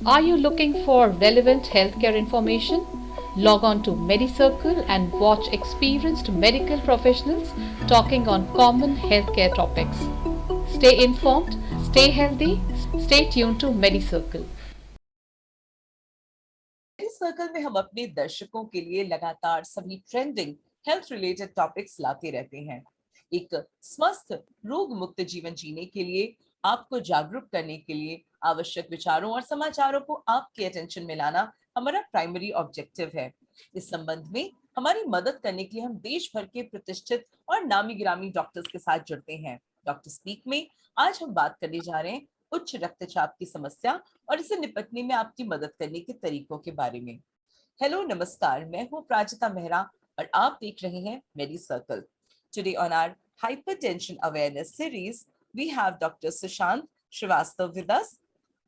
Are you looking for relevant healthcare information? Log on to MediCircle and watch experienced medical professionals talking on common healthcare topics. Stay informed, stay healthy, stay tuned to MediCircle. इस circle में हम अपने दर्शकों के लिए लगातार सभी trending health related topics लाते रहते हैं। एक स्वस्थ रोग मुक्त जीवन जीने के लिए, आपको जागरूक करने के लिए आवश्यक विचारों और समाचारों को आपके अटेंशन में लाना हमारा प्राइमरी ऑब्जेक्टिव है। इस संबंध में हमारी मदद करने के लिए हम देश भर के प्रतिष्ठित और नामी गिरामी डॉक्टर्स के साथ जुड़ते हैं। डॉक्टर स्पीक में आज हम बात करने जा रहे हैं उच्च रक्तचाप की समस्या और इसे निपटने में आपकी मदद करने के तरीकों के बारे में। हेलो नमस्कार, मैं हूं प्राचिता मेहरा और आप देख रहे हैं medi circle. Today on our hypertension awareness series we have Dr. Sushant Srivastava with us.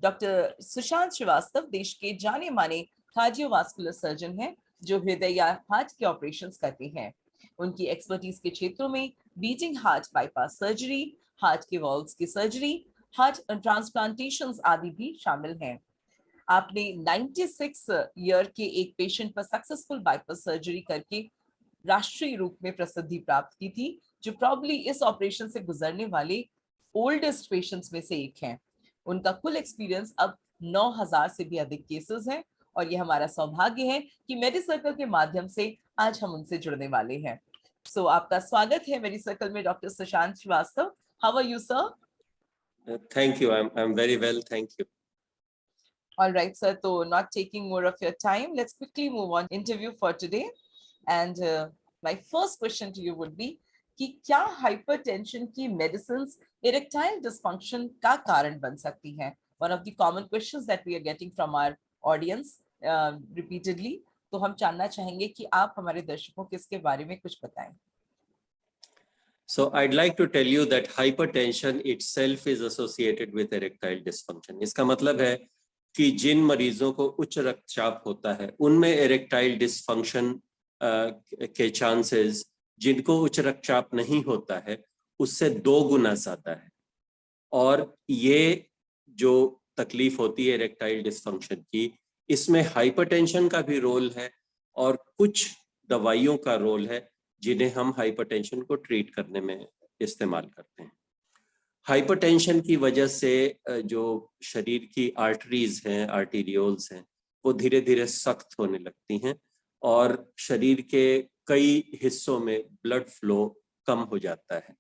Doctor Sushant Srivastava देश के जाने माने कार्डियोवास्कुलर सर्जन हैं जो हृदय या हार्ट के ऑपरेशंस करते हैं। उनकी एक्सपर्टीज के क्षेत्रों में Beijing heart bypass surgery, heart के वॉल्व्स की सर्जरी, हार्ट ट्रांसप्लांटेशंस आदि भी शामिल हैं। आपने 96 ईयर के एक पेशेंट पर सक्सेसफुल बाईपास सर्जरी करके राष्ट्रीय रूप में प्रसिद्धि प्राप्त की थी, जो प्रॉब्ली इस ऑपरेशन से गुजरने वाले ओल्डेस्ट पेशेंट्स में से एक हैं। उनका कुल एक्सपीरियंस अब 9000 से भी अधिक केसेस हैं और यह हमारा सौभाग्य है कि मेडी सर्कल के माध्यम से आज हम उनसे जुड़ने वाले हैं। सो आपका स्वागत है मेडी सर्कल में doctor Sushant Srivastava. How are you sir? Thank you. I'm very well. Thank you. All right, sir. So, not taking more of your time, let's quickly move on interview for today. And my first question to you would be कि क्या hypertension की medicines erectile dysfunction का कारण बन सकती हैं? One of the common questions that we are getting from our audience repeatedly. तो हम जानना चाहेंगे कि आप हमारे दर्शकों को इसके बारे में कुछ बताएं। So I'd like to tell you that hypertension itself is associated with erectile dysfunction. इसका मतलब है कि जिन मरीजों को उच्च रक्तचाप होता है उनमें erectile dysfunction के चांसेस जिनको उच्च रक्तचाप नहीं होता है उससे 2 गुना ज्यादा है। और ये जो तकलीफ होती है erectile dysfunction की, इसमें हाइपरटेंशन का भी रोल है और कुछ दवाइयों का रोल है जिन्हें हम हाइपरटेंशन को ट्रीट करने में इस्तेमाल करते हैं। हाइपरटेंशन की वजह से जो शरीर की आर्टरीज हैं, आर्टीरियोल्स हैं, वो धीरे धीरे सख्त होने लगती हैं और शरीर के कई हिस्सों में ब्लड फ्लो कम हो जाता है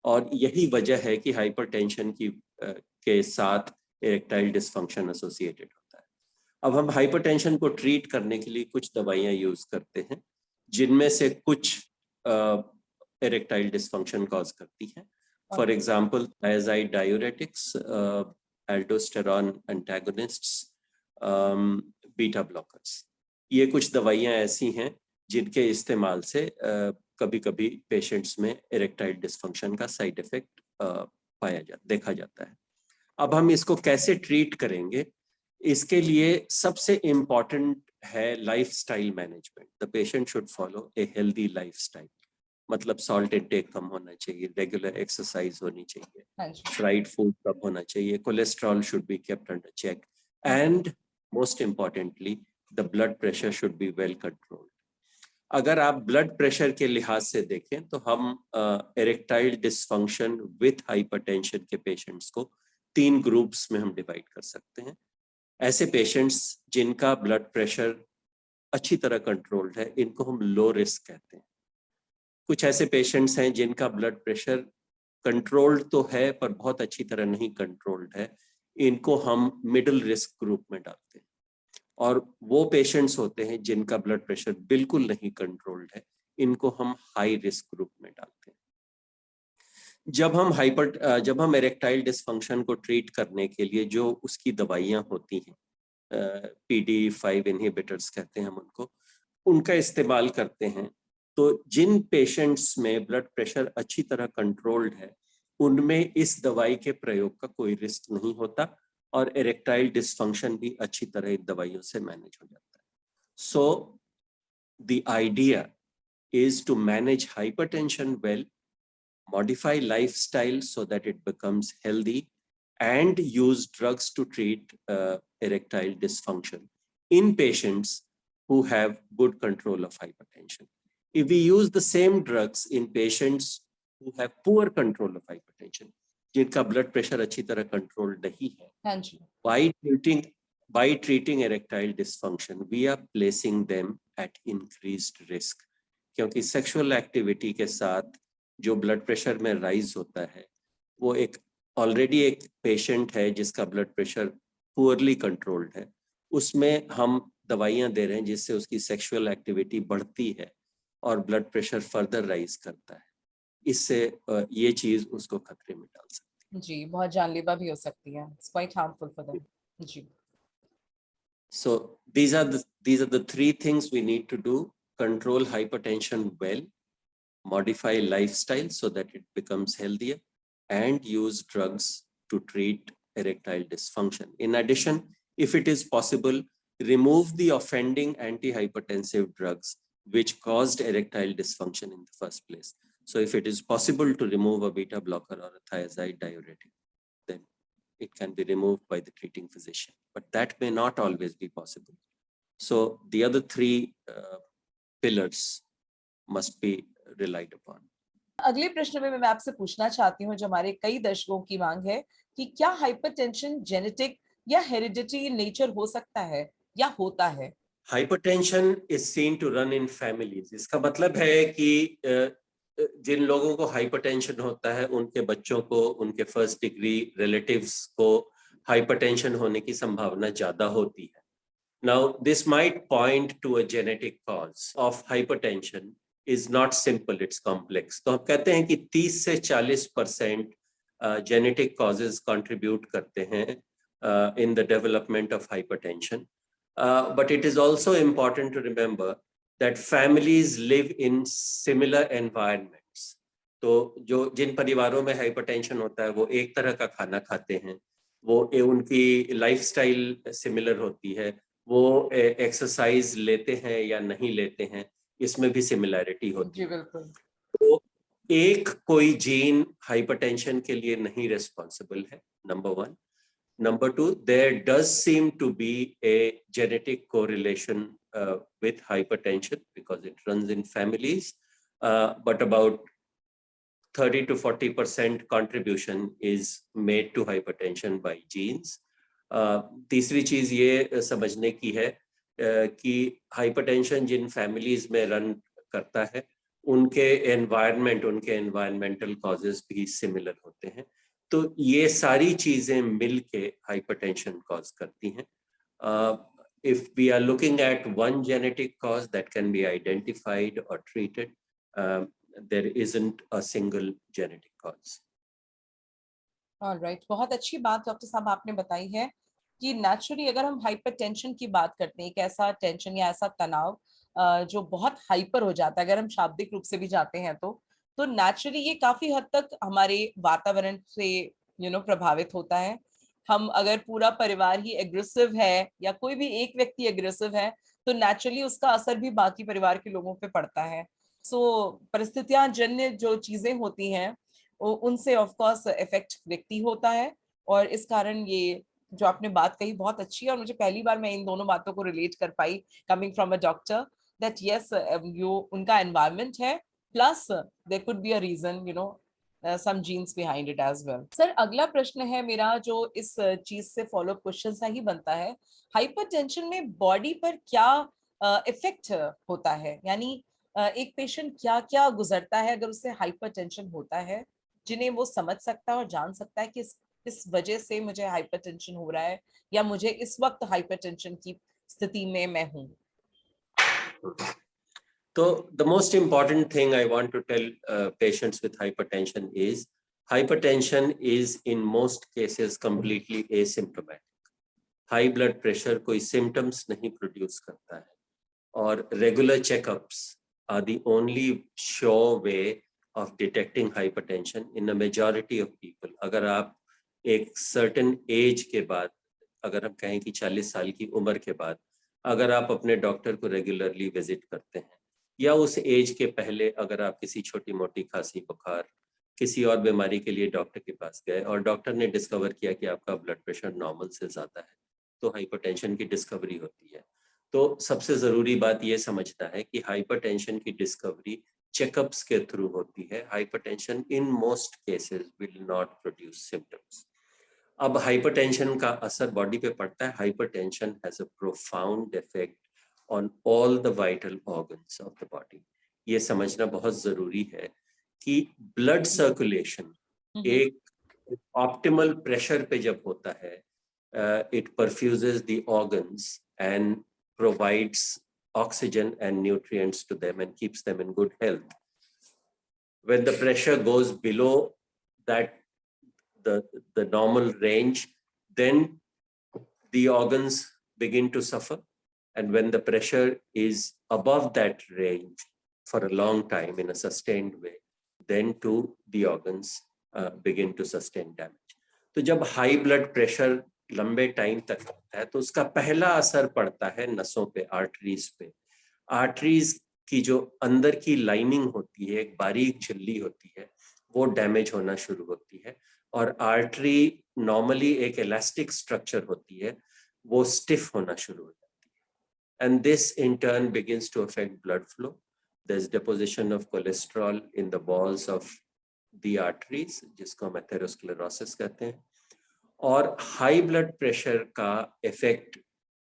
और यही वजह है कि हाइपरटेंशन के साथ इरेक्टाइल डिस्फंक्शन एसोसिएटेड होता है। अब हम हाइपरटेंशन को ट्रीट करने के लिए कुछ दवाइयाँ यूज करते हैं जिनमें से कुछ इरेक्टाइल डिस्फंक्शन कॉज करती हैं। For example thiazide diuretics, aldosterone antagonists, beta blockers. ये कुछ दवाइयाँ ऐसी हैं जिनके इस्तेमाल से कभी कभी पेशेंट्स में इरेक्टाइल डिस्फंक्शन का साइड इफेक्ट देखा जाता है। अब हम इसको कैसे ट्रीट करेंगे, इसके लिए सबसे इम्पॉर्टेंट है lifestyle management. The patient should follow a healthy lifestyle, मतलब सॉल्ट इनटेक कम होना चाहिए, रेगुलर एक्सरसाइज होनी चाहिए, फ्राइड फूड कम होना चाहिए, cholesterol should be kept under check and most importantly the blood pressure should be well controlled. अगर आप ब्लड प्रेशर के लिहाज से देखें तो हम इरेक्टाइल डिस्फंक्शन विथ हाइपरटेंशन के पेशेंट्स को 3 ग्रुप्स में हम डिवाइड कर सकते हैं। ऐसे पेशेंट्स जिनका ब्लड प्रेशर अच्छी तरह कंट्रोल्ड है, इनको हम लो रिस्क कहते हैं। कुछ ऐसे पेशेंट्स हैं जिनका ब्लड प्रेशर कंट्रोल्ड तो है पर बहुत अच्छी तरह नहीं कंट्रोल्ड है, इनको हम मिडिल रिस्क ग्रुप में डालते हैं। और वो पेशेंट्स होते हैं जिनका ब्लड प्रेशर बिल्कुल नहीं कंट्रोल्ड है, इनको हम हाई रिस्क ग्रुप में डालते हैं। जब हम इरेक्टाइल डिस्फंक्शन को ट्रीट करने के लिए जो उसकी दवाइयाँ होती हैं, PD5 इनहिबिटर्स कहते हैं हम उनको, उनका इस्तेमाल करते हैं, तो जिन पेशेंट्स में ब्लड प्रेशर अच्छी तरह कंट्रोल्ड है उनमें इस दवाई के प्रयोग का कोई रिस्क नहीं होता और इरेक्टाइल डिस्फंक्शन भी अच्छी तरह इन दवाइयों से मैनेज हो जाता है। So the idea is to manage hypertension well, modify lifestyle so that it becomes healthy, and use drugs to treat erectile dysfunction in patients who have good control of hypertension. If we use the same drugs in patients who have poor control of hypertension, जिनका blood pressure अच्छी तरह control नहीं है, हाँ जी, by treating erectile dysfunction, we are placing them at increased risk. क्योंकि sexual activity के साथ जो blood pressure में rise होता है, वो already एक patient है जिसका blood pressure poorly controlled है, उसमें हम दवाइयाँ दे रहे हैं जिससे उसकी sexual activity बढ़ती है और blood pressure further rise करता है. इससे ये चीज उसको खतरे में डाल सकती है. जी, बहुत जानलेवा भी हो सकती है. It's quite harmful for them. Ji. So these are the three things we need to do: control hypertension well, modify lifestyle so that it becomes healthier, and use drugs to treat erectile dysfunction. In addition, if it is possible, remove the offending antihypertensive drugs which caused erectile dysfunction in the first place. So if it is possible to remove a beta blocker or a thiazide diuretic, then it can be removed by the treating physician, but that may not always be possible. So the other three pillars must be relied upon. अगले प्रश्न में मैं आपसे पूछना चाहती हूँ, जो हमारे कई दर्शकों की मांग है, कि क्या हाइपरटेंशन जेनेटिक या हेरिडिटरी नेचर हो सकता है या होता है? Hypertension is seen to run in families. इसका मतलब है कि जिन लोगों को हाइपरटेंशन होता है उनके बच्चों को, उनके फर्स्ट डिग्री रिलेटिव्स को हाइपरटेंशन होने की संभावना ज्यादा होती है. Now this might point to a genetic cause of hypertension. Is not simple, it's complex. तो हम कहते हैं कि 30 से 40% genetic causes contribute करते हैं in the development of hypertension. But it is also important to remember that families live in similar environments. तो जो जिन परिवारों में हाइपरटेंशन होता है वो एक तरह का खाना खाते हैं, वो उनकी लाइफस्टाइल सिमिलर होती है, वो एक्सरसाइज लेते हैं या नहीं लेते हैं, इसमें भी सिमिलैरिटी होती जी, है. बिल्कुल. तो एक कोई जीन हाइपरटेंशन के लिए नहीं रिस्पॉन्सिबल है, number 1. Number 2, there does seem to be a genetic correlation with hypertension because it runs in families, but about 30 to 40% contribution is made to hypertension by genes. तीसरी चीज ये समझने की है कि हाइपरटेंशन जिन फैमिलीज में रन करता है उनके एनवायरमेंटल कॉजेस भी सिमिलर होते हैं. तो ये सारी चीजें मिलके हाइपरटेंशन कॉज करती हैं. If we are looking at one genetic cause that can be identified or treated, there isn't a single genetic cause. Alright, बहुत अच्छी बात डॉक्टर साहब आपने बताई है कि नेचुरली अगर हम हाइपरटेंशन की बात करते हैं, एक ऐसा टेंशन या ऐसा तनाव जो बहुत हाइपर हो जाता है, अगर हम शाब्दिक रूप से भी जाते हैं तो नेचुरली ये काफी हद तक हमारे वातावरण से प्रभावित होता है. हम अगर पूरा परिवार ही एग्रेसिव है या कोई भी एक व्यक्ति एग्रेसिव है तो नेचुरली उसका असर भी बाकी परिवार के लोगों पे पड़ता है. सो परिस्थितियां जन्य जो चीजें होती हैं उनसे ऑफ कोर्स इफेक्ट व्यक्ति होता है, और इस कारण ये जो आपने बात कही बहुत अच्छी है, और मुझे पहली बार मैं इन दोनों बातों को रिलेट कर पाई coming from a doctor, that yes जो उनका एनवायरनमेंट है plus there could be a reason some genes behind it as well. Sir, अगला प्रश्न है मेरा जो इस चीज से फॉलो अप क्वेश्चन सा ही बनता है, हाइपरटेंशन में बॉडी पर क्या इफेक्ट होता है, यानी एक पेशेंट क्या क्या गुजरता है अगर उसे हाइपरटेंशन होता है, जिन्हें वो समझ सकता है और जान सकता है कि इस वजह से मुझे हाइपरटेंशन हो रहा है या मुझे इस वक्त हाइपरटेंशन की स्थिति में मैं हूँ. So the most important thing I want to tell patients with hypertension is hypertension is in most cases completely asymptomatic. High blood pressure कोई symptoms नहीं produce करता है, और regular checkups are the only sure way of detecting hypertension in a majority of people. अगर आप एक certain age के बाद, अगर हम कहें कि 40 साल की उम्र के बाद अगर आप अपने डॉक्टर को रेगुलरली विजिट करते हैं, या उस एज के पहले अगर आप किसी छोटी मोटी खांसी बुखार किसी और बीमारी के लिए डॉक्टर के पास गए और डॉक्टर ने डिस्कवर किया कि आपका ब्लड प्रेशर नॉर्मल से ज़्यादा है, तो हाइपरटेंशन की डिस्कवरी होती है। तो सबसे जरूरी बात ये समझना है कि हाइपरटेंशन की डिस्कवरी चेकअप्स के थ्रू होती है। Hypertension in most cases will not produce symptoms. अब हाइपरटेंशन का असर बॉडी पे पड़ता है। Hypertension has a profound effect on all the vital organs of the body. ये समझना बहुत जरूरी है कि ब्लड सर्कुलेशन एक ऑप्टिमल प्रेशर पे जब होता है, it perfuses the organs and provides oxygen and nutrients to them and keeps them in good health. When the pressure goes below that, the normal range, then the organs begin to suffer. And when the pressure is above that range for a long time in a sustained way, then too the organs begin to sustain damage. तो जब high blood pressure लंबे time तक होता है तो उसका पहला असर पड़ता है नसों पे, आर्टरीज पे। आर्टरीज की जो अंदर की लाइनिंग होती है, एक बारीक झिल्ली होती है, वो डैमेज होना शुरू होती है। और आर्टरी नॉर्मली एक इलास्टिक स्ट्रक्चर होती है, वो स्टिफ होना शुरू हो जाती है। And this in turn begins to affect blood flow. There is deposition of cholesterol in the walls of the arteries, जिसको हम एथेरोस्क्लेरोसिस कहते हैं। और हाई ब्लड प्रेशर का इफेक्ट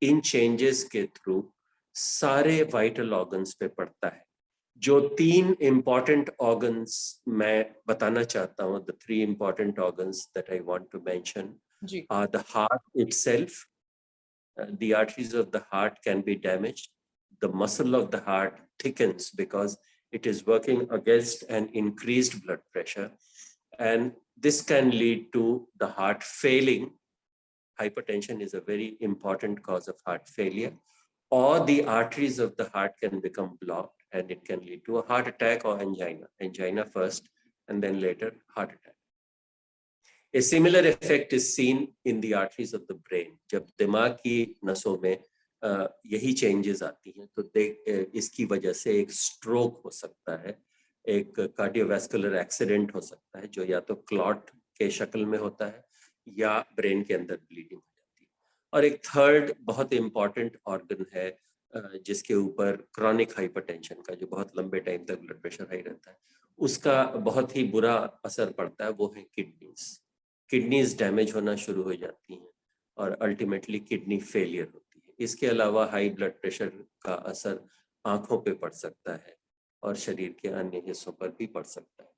इन चेंजेस के थ्रू सारे वाइटल ऑर्गन्स पे पड़ता है। जो 3 इंपॉर्टेंट ऑर्गन्स मैं बताना चाहता हूँ, the 3 important organs that I want to mention are the heart itself. The arteries of the heart can be damaged. The muscle of the heart thickens because it is working against an increased blood pressure, and this can lead to the heart failing. Hypertension is a very important cause of heart failure, or the arteries of the heart can become blocked and it can lead to a heart attack or angina. Angina first and then later heart attack. A similar effect is seen in the arteries of the brain. जब दिमाग की नसों में यही changes आती हैं तो इसकी वजह से एक स्ट्रोक हो सकता है, एक कार्डियोवैस्कुलर एक्सीडेंट हो सकता है, जो या तो क्लॉट के शक्ल में होता है या ब्रेन के अंदर ब्लीडिंग हो जाती है। और एक थर्ड बहुत इंपॉर्टेंट ऑर्गन है जिसके ऊपर क्रॉनिक हाइपरटेंशन का, जो बहुत लंबे टाइम तक ब्लड प्रेशर हाई रहता है, उसका बहुत ही बुरा असर पड़ता है, वो है किडनीज। किडनीज डैमेज होना शुरू हो जाती हैं और अल्टीमेटली किडनी फेलियर होती है। इसके अलावा हाई ब्लड प्रेशर का असर आंखों पे पड़ सकता है और शरीर के अन्य हिस्सों पर भी पड़ सकता है।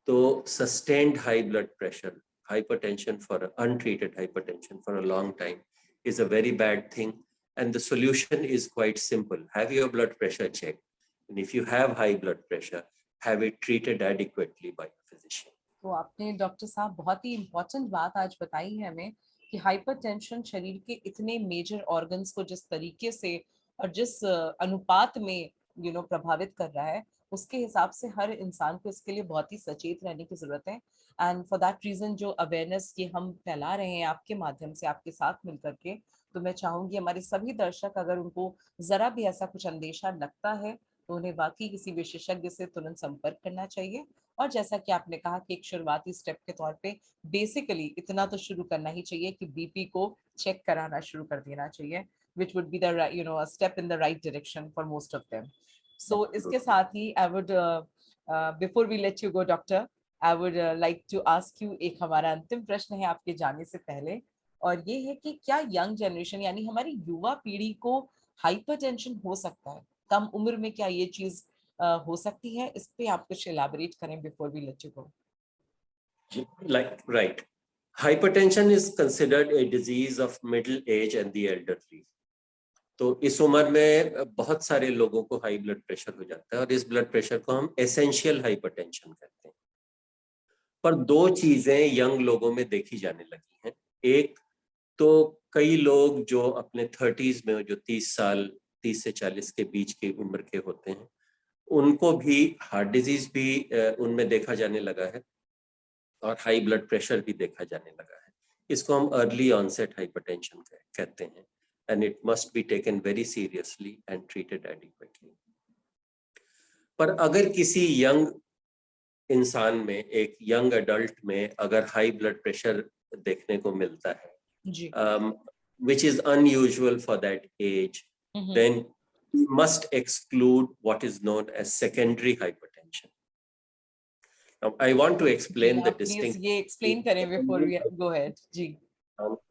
तो sustained high blood pressure, hypertension for untreated hypertension for a long time is a very bad thing, and the solution is quite simple. Have your blood pressure checked, and if you have high blood pressure, have it treated adequately by a physician. तो आपने doctor साहब बहुत ही important बात आज बताई है हमें कि हाइपरटेंशन शरीर के इतने मेजर ऑर्गन्स को जिस तरीके से और जिस अनुपात में प्रभावित कर रहा है, उसके हिसाब से हर इंसान को इसके लिए बहुत ही सचेत रहने की जरूरत है। एंड फॉर दैट रीजन जो अवेयरनेस ये हम फैला रहे हैं आपके माध्यम से, आपके साथ मिलकर के, तो मैं चाहूंगी हमारे सभी दर्शक, अगर उनको जरा भी ऐसा कुछ अंदेशा लगता है तो उन्हें वाकई किसी विशेषज्ञ से तुरंत संपर्क करना चाहिए। और जैसा कि आपने कहा कि एक शुरुआती स्टेप के तौर पे बेसिकली इतना तो शुरू करना ही चाहिए कि बीपी को चेक कराना शुरू कर देना चाहिए, which would be the a step in the right direction for most of them. So इसके साथ ही I would before we let you go doctor, I would like to ask you, एक हमारा अंतिम प्रश्न है आपके जाने से पहले, और ये है कि क्या यंग जनरेशन यानी हमारी युवा पीढ़ी को हाइपरटेंशन हो सकता है? कम उम्र में क्या ये चीज हो सकती है? इस पे आप कुछ एलाबोरेट करें before we let you go. Right. Hypertension is considered a disease of middle age and the elderly. तो इस उम्र में बहुत सारे लोगों को हाई ब्लड प्रेशर हो जाता है और इस ब्लड प्रेशर को हम एसेंशियल हाइपरटेंशन कहते हैं। पर 2 चीजें यंग लोगों में देखी जाने लगी हैं। एक तो कई लोग जो अपने 30s में, जो 30 से 40 के बीच की उम्र के होते हैं, उनको भी हार्ट डिजीज भी उनमें देखा जाने लगा है और हाई ब्लड प्रेशर भी देखा जाने लगा है। इसको हम अर्ली ऑनसेट हाइपरटेंशन कहते हैं, and it must be taken very seriously and treated adequately. पर अगर किसी यंग इंसान में, एक यंग अडल्ट में अगर हाई ब्लड प्रेशर देखने को मिलता है, जी। which is unusual for that age, then we must exclude what is known as secondary hypertension. Now, I want to explain the distinction. ये explain करें before we go ahead. Ji.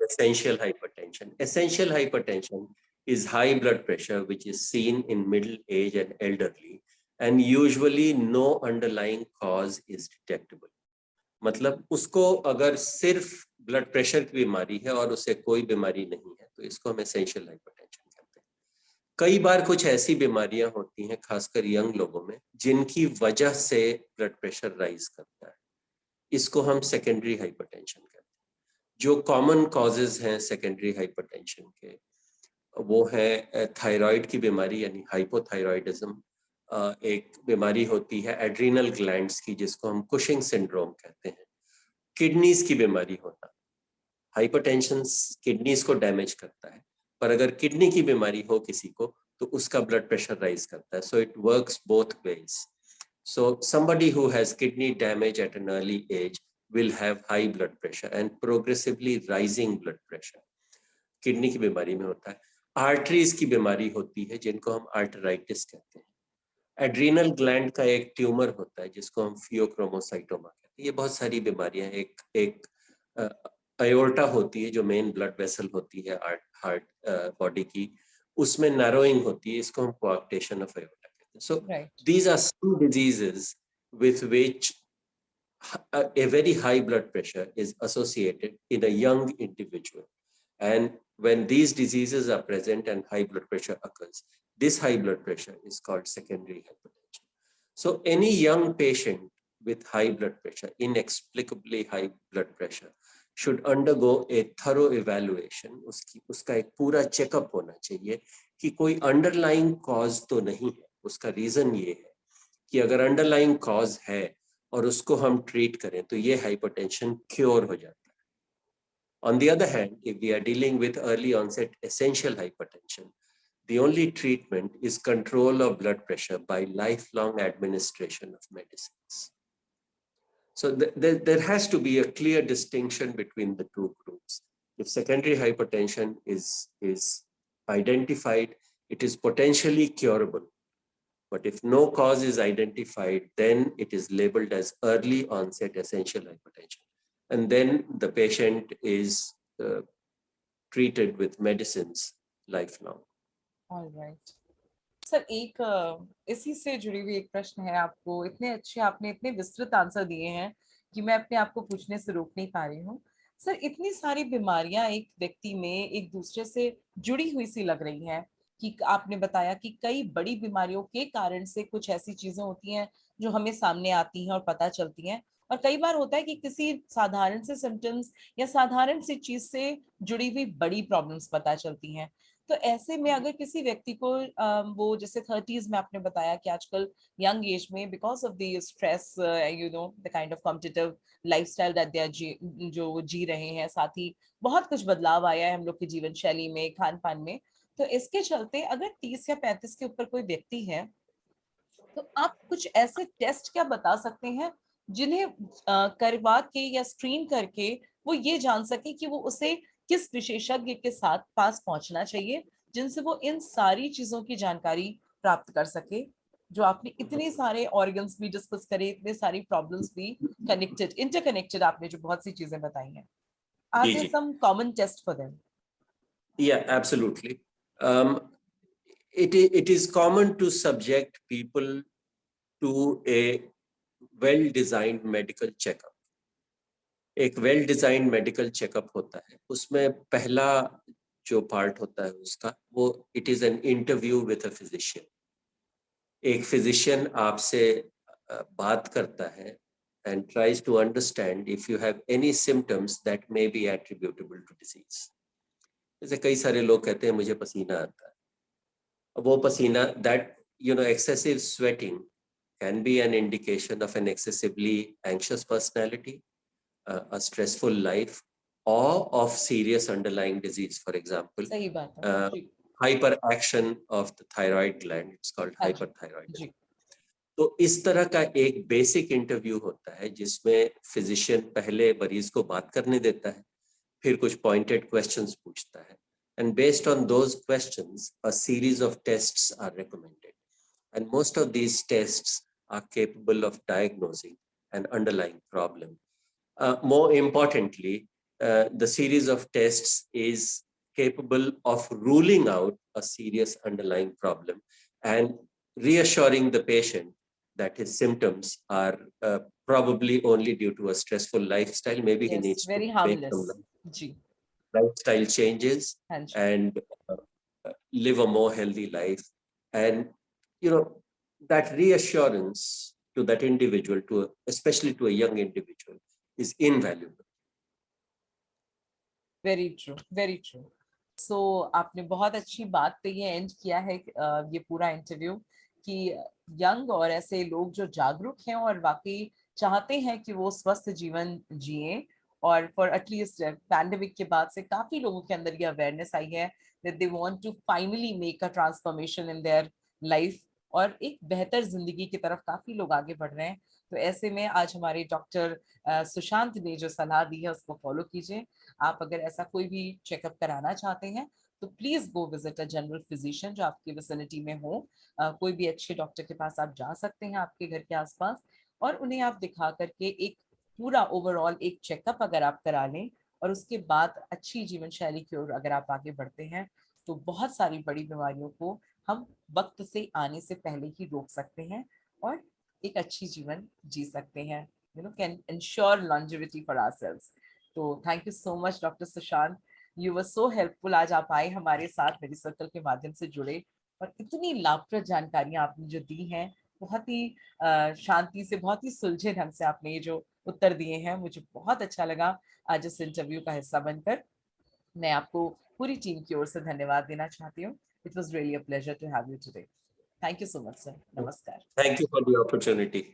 Essential hypertension. Essential hypertension is high blood pressure which is seen in middle age and elderly, and usually no underlying cause is detectable. मतलब उसको अगर सिर्फ blood pressure की बीमारी है और उसे कोई बीमारी नहीं है तो इसको हम एसेंशियल हाइपरटेंशन कहते हैं। कई बार कुछ ऐसी बीमारियां होती हैं खासकर यंग लोगों में जिनकी वजह से ब्लड प्रेशर राइज करता है, इसको हम सेकेंडरी हाइपरटेंशन कहते हैं। जो कॉमन कॉजेज हैं सेकेंडरी हाइपरटेंशन के वो है थायराइड की बीमारी यानी हाइपोथायराइडिज्म, एक बीमारी होती है एड्रीनल ग्लैंड्स की जिसको हम कुशिंग सिंड्रोम कहते हैं, किडनीज की बीमारी होना। हाइपरटेंशन किडनीज को डैमेज करता है, पर अगर किडनी की बीमारी हो किसी को तो उसका ब्लड प्रेशर राइज करता है। So it works both ways. So somebody who has kidney damage at an early age will have high blood pressure and progressively rising blood pressure. Kidney की बीमारी में होता है। आर्टरीज की बीमारी होती है जिनको हम आर्टराइटिस कहते हैं। एड्रीनल ग्लैंड का एक ट्यूमर होता है जिसको हम फियोक्रोमोसाइटोमा कहते हैं। ये बहुत सारी बीमारियां, एक अयोर्टा होती है जो मेन ब्लड वेसल होती है हार्ट बॉडी की, उसमें नैरोइंग होती है, इसको हम कोआक्टेशन ऑफ अयोर्टा कहते हैं। So these are some diseases with which a very high blood pressure is associated in a young individual, and when these diseases are present and high blood pressure occurs, this high blood pressure is called secondary hypertension. So any young patient with high blood pressure, inexplicably high blood pressure, should undergo a thorough evaluation. उसका एक पूरा checkup होना चाहिए कि कोई underlying cause तो नहीं है। उसका रीजन ये है कि अगर underlying cause है और उसको हम ट्रीट करें तो ये हाइपरटेंशन क्योर हो जाता है। On the other hand, if we are dealing with early onset essential hypertension, the only treatment is control of blood pressure by lifelong administration of medicines. So there has to be a clear distinction between the two groups. If secondary hypertension is identified, it is potentially curable. But if no cause is identified, then it is labeled as early onset essential hypertension. And then the patient is treated with medicines lifelong. All right. Sir एक इसी से जुड़ी हुई एक प्रश्न है आपको। इतने अच्छे आपने इतने विस्तृत आंसर दिए हैं कि मैं अपने आप को पूछने से रोक नहीं पा रही हूँ। सर इतनी सारी बीमारियां एक व्यक्ति में एक दूसरे से जुड़ी हुई सी लग रही हैं कि आपने बताया कि कई बड़ी बीमारियों के कारण से कुछ ऐसी चीजें होती हैं जो हमें सामने आती हैं और पता चलती हैं, और कई बार होता है कि किसी साधारण से सिम्टम्स या साधारण सी चीज से जुड़ी हुई बड़ी प्रॉब्लम्स पता चलती हैं। तो ऐसे में अगर किसी व्यक्ति को वो जैसे 30s में आपने बताया कि आजकल यंग एज में because of the stress you know the kind of competitive lifestyle that they are जो जी रहे हैं, साथ ही बहुत कुछ बदलाव आया है हम लोग की जीवन शैली में, खान पान में। तो इसके चलते अगर 30 या 35 के ऊपर कोई व्यक्ति है तो आप कुछ ऐसे टेस्ट क्या बता सकते हैं जिन्हें करवा के या स्क्रीन करके वो ये जान सके कि वो उसे किस विशेषज्ञ के साथ पास पहुंचना चाहिए जिनसे वो इन सारी चीजों की जानकारी प्राप्त कर सके, जो आपने इतने सारे ऑर्गन्स भी डिस्कस करे, इतने सारी प्रॉब्लम्स भी कनेक्टेड इंटरकनेक्टेड आपने जो बहुत सी चीजें बताई हैं। Are there some common test for them? Yeah, absolutely. It is common to subject people to a well-designed medical checkup. एक वेल डिजाइंड मेडिकल चेकअप होता है, उसमें पहला जो पार्ट होता है उसका वो it is an interview with a physician. एक फिजिशियन आपसे बात करता है and tries to understand if you have any symptoms that may be attributable to disease. जैसे कई सारे लोग कहते हैं मुझे पसीना आता है, अब वो पसीना that you know excessive sweating can be an indication of an excessively anxious personality, a stressful life, or of serious underlying disease. For example, hyperaction of the thyroid gland, it's called hyperthyroidism. तो इस तरह का एक basic interview होता है जिसमें physician पहले मरीज को बात करने देता है, फिर कुछ पॉइंटेड क्वेश्चंस पूछता है, And based on those questions, a series of tests are recommended. And most of these tests are capable of diagnosing an underlying problem. More importantly, the series of tests is capable of ruling out a serious underlying problem and reassuring the patient that his symptoms are probably only due to a stressful lifestyle. Maybe he Yes, needs very to make some harmless. Ji, lifestyle changes हाँ जी. and live a more healthy life. And, you know, that reassurance to that individual, especially to a young individual, is invaluable. Very true, very true. So आपने बहुत अच्छी बात पे ये and किया है ये पूरा इंटरव्यू कि यंग और ऐसे लोग जो जागरूक हैं और वाकई चाहते हैं कि वो स्वस्थ जीवन जिए, और फॉर एटलीस्ट पैंडेमिक के बाद से काफी लोगों के अंदर ये अवेयरनेस आई है that they want to finally make a transformation in their life और एक बेहतर जिंदगी की तरफ काफी लोग आगे बढ़ रहे हैं. तो ऐसे में आज हमारे डॉक्टर सुशांत ने जो सलाह दी है उसको फॉलो कीजिए. आप अगर ऐसा कोई भी चेकअप कराना चाहते हैं तो please go visit a general physician जो आपकी विसिनिटी में हो. कोई भी अच्छे डॉक्टर के पास आप जा सकते हैं आपके घर के आसपास, और उन्हें आप दिखा करके एक पूरा ओवरऑल एक चेकअप अगर आप करा लें और उसके बाद अच्छी जीवन शैली की ओर अगर आप आगे बढ़ते हैं तो बहुत सारी बड़ी बीमारियों को हम वक्त से आने से पहले ही रोक सकते हैं और एक अच्छी जीवन जी सकते हैं. Can ensure longevity for ourselves. तो thank you so much doctor Sushant, you were so helpful. आज आप आए हमारे साथ मेडिसर्कल के माध्यम से जुड़े और इतनी लाभप्रद जानकारियां आपने जो दी हैं, बहुत ही शांति से, बहुत ही सुलझे ढंग से आपने ये जो उत्तर दिए हैं, मुझे बहुत अच्छा लगा आज इस इंटरव्यू का हिस्सा बनकर. मैं आपको पूरी टीम की ओर से धन्यवाद देना चाहती हूँ. It was really a pleasure to have you today. Thank you so much sir. नमस्कार. Thank you for the opportunity.